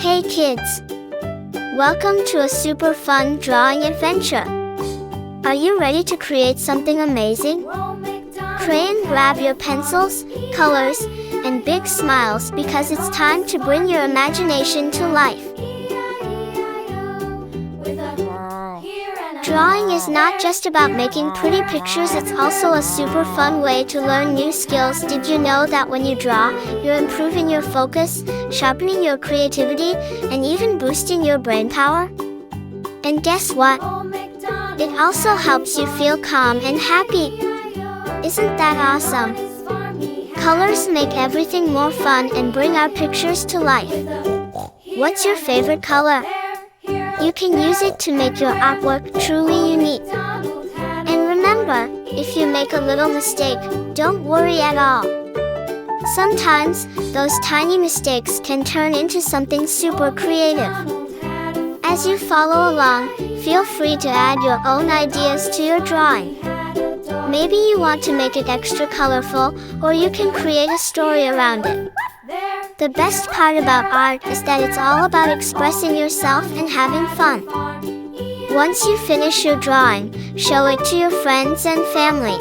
Hey kids! Welcome to a super fun drawing adventure. Are you ready to create something amazing? Pray and grab your pencils, colors, and big smiles because it's time to bring your imagination to life. Drawing is not just about making pretty pictures, it's also a super fun way to learn new skills. Did you know that when you draw, you're improving your focus, sharpening your creativity, and even boosting your brain power? And guess what? It also helps you feel calm and happy. Isn't that awesome? Colors make everything more fun and bring our pictures to life. What's your favorite color? You can use it to make your artwork truly unique. And remember, if you make a little mistake, don't worry at all. Sometimes, those tiny mistakes can turn into something super creative. As you follow along, feel free to add your own ideas to your drawing. Maybe you want to make it extra colorful, or you can create a story around it. The best part about art is that it's all about expressing yourself and having fun. Once you finish your drawing, show it to your friends and family.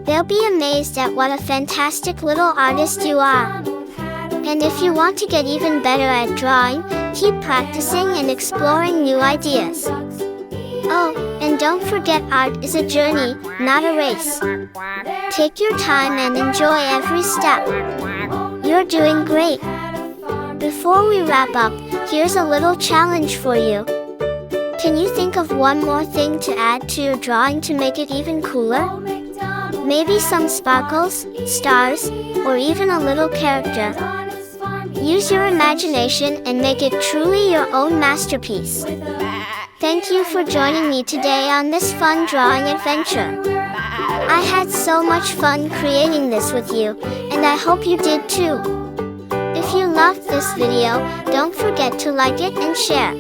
They'll be amazed at what a fantastic little artist you are. And if you want to get even better at drawing, keep practicing and exploring new ideas. Oh, and don't forget, art is a journey, not a race. Take your time and enjoy every step. You're doing great. Before we wrap up, here's a little challenge for you. Can you think of one more thing to add to your drawing to make it even cooler? Maybe some sparkles, stars, or even a little character. Use your imagination and make it truly your own masterpiece. Thank you for joining me today on this fun drawing adventure. I had so much fun creating this with you, and I hope you did too. If you loved this video, don't forget to like it and share.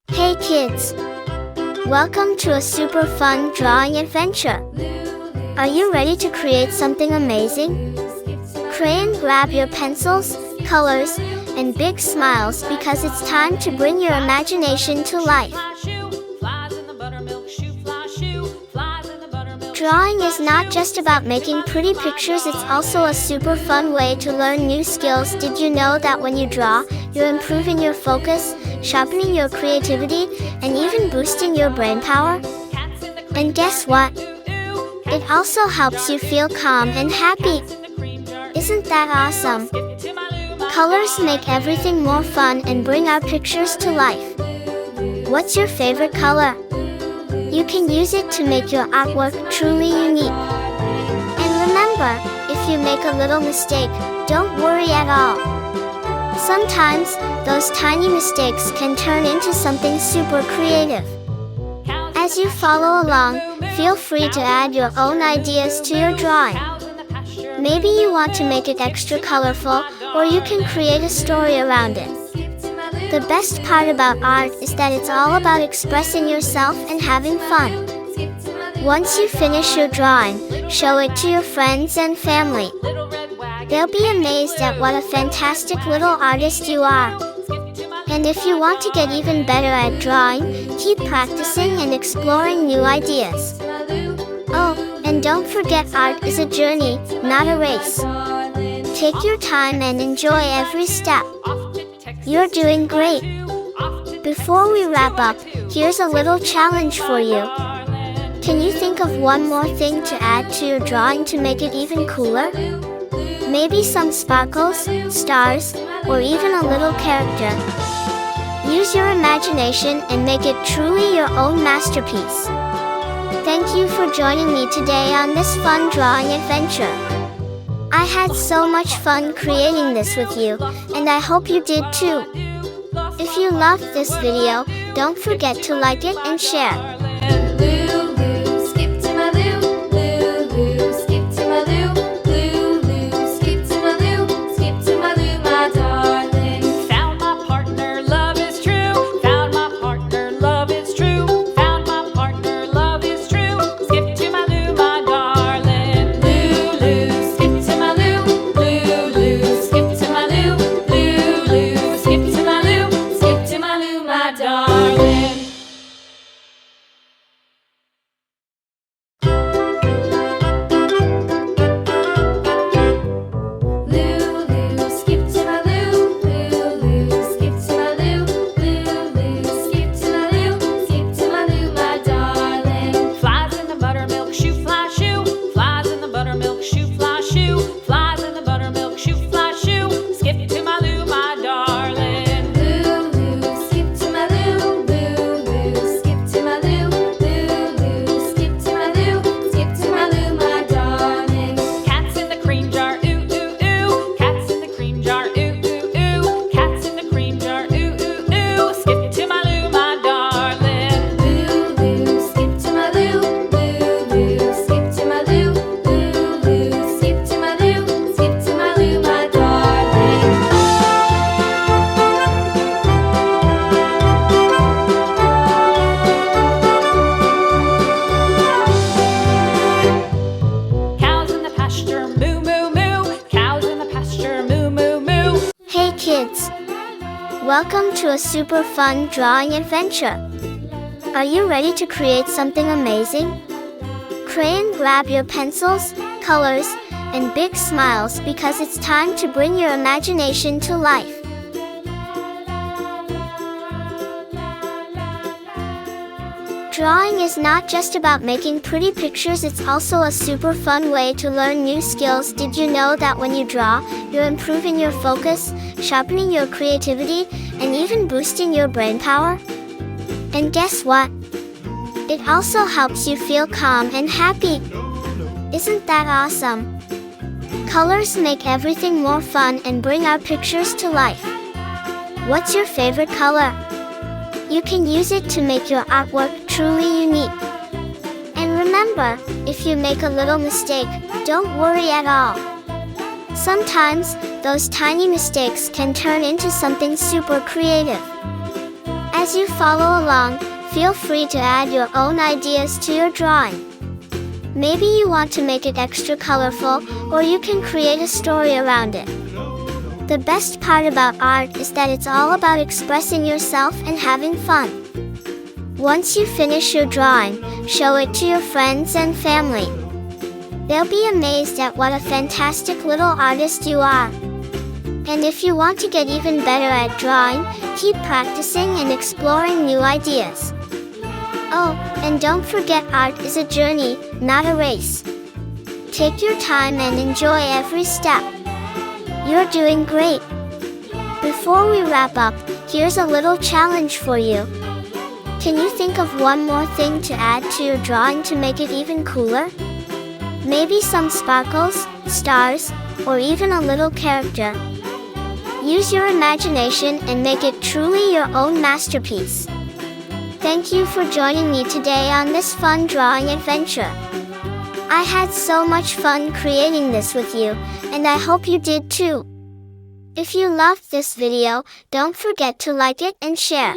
Hey kids! Welcome to a super fun drawing adventure. Are you ready to create something amazing? Pray and grab your pencils, colors, and big smiles because it's time to bring your imagination to life. Drawing is not just about making pretty pictures, it's also a super fun way to learn new skills. Did you know that when you draw, you're improving your focus, sharpening your creativity, and even boosting your brain power? And guess what? It also helps you feel calm and happy. Isn't that awesome? Colors make everything more fun and bring our pictures to life. What's your favorite color? You can use it to make your artwork truly unique. And remember, if you make a little mistake, don't worry at all. Sometimes, those tiny mistakes can turn into something super creative. As you follow along, feel free to add your own ideas to your drawing. Maybe you want to make it extra colorful, or you can create a story around it. The best part about art is that it's all about expressing yourself and having fun. Once you finish your drawing, show it to your friends and family. They'll be amazed at what a fantastic little artist you are. And if you want to get even better at drawing, keep practicing and exploring new ideas. Oh, and don't forget, art is a journey, not a race. Take your time and enjoy every step. You're doing great. Before we wrap up, here's a little challenge for you. Can you think of one more thing to add to your drawing to make it even cooler? Maybe some sparkles, stars, or even a little character. Use your imagination and make it truly your own masterpiece. Thank you for joining me today on this fun drawing adventure. I had so much fun creating this with you, and I hope you did too. If you loved this video, don't forget to like it and share. Kids, welcome to a super fun drawing adventure. Are you ready to create something amazing? Crayon, grab your pencils, colors, and big smiles because it's time to bring your imagination to life. Drawing is not just about making pretty pictures, it's also a super fun way to learn new skills. Did you know that when you draw, you're improving your focus, sharpening your creativity, and even boosting your brain power? And guess what? It also helps you feel calm and happy. Isn't that awesome? Colors make everything more fun and bring our pictures to life. What's your favorite color? You can use it to make your artwork truly unique. And remember, if you make a little mistake, don't worry at all. Sometimes, those tiny mistakes can turn into something super creative. As you follow along, feel free to add your own ideas to your drawing. Maybe you want to make it extra colorful, or you can create a story around it. The best part about art is that it's all about expressing yourself and having fun. Once you finish your drawing, show it to your friends and family. They'll be amazed at what a fantastic little artist you are. And if you want to get even better at drawing, keep practicing and exploring new ideas. Oh, and don't forget, art is a journey, not a race. Take your time and enjoy every step. You're doing great. Before we wrap up, here's a little challenge for you. Can you think of one more thing to add to your drawing to make it even cooler? Maybe some sparkles, stars, or even a little character. Use your imagination and make it truly your own masterpiece. Thank you for joining me today on this fun drawing adventure. I had so much fun creating this with you, and I hope you did too. If you loved this video, don't forget to like it and share.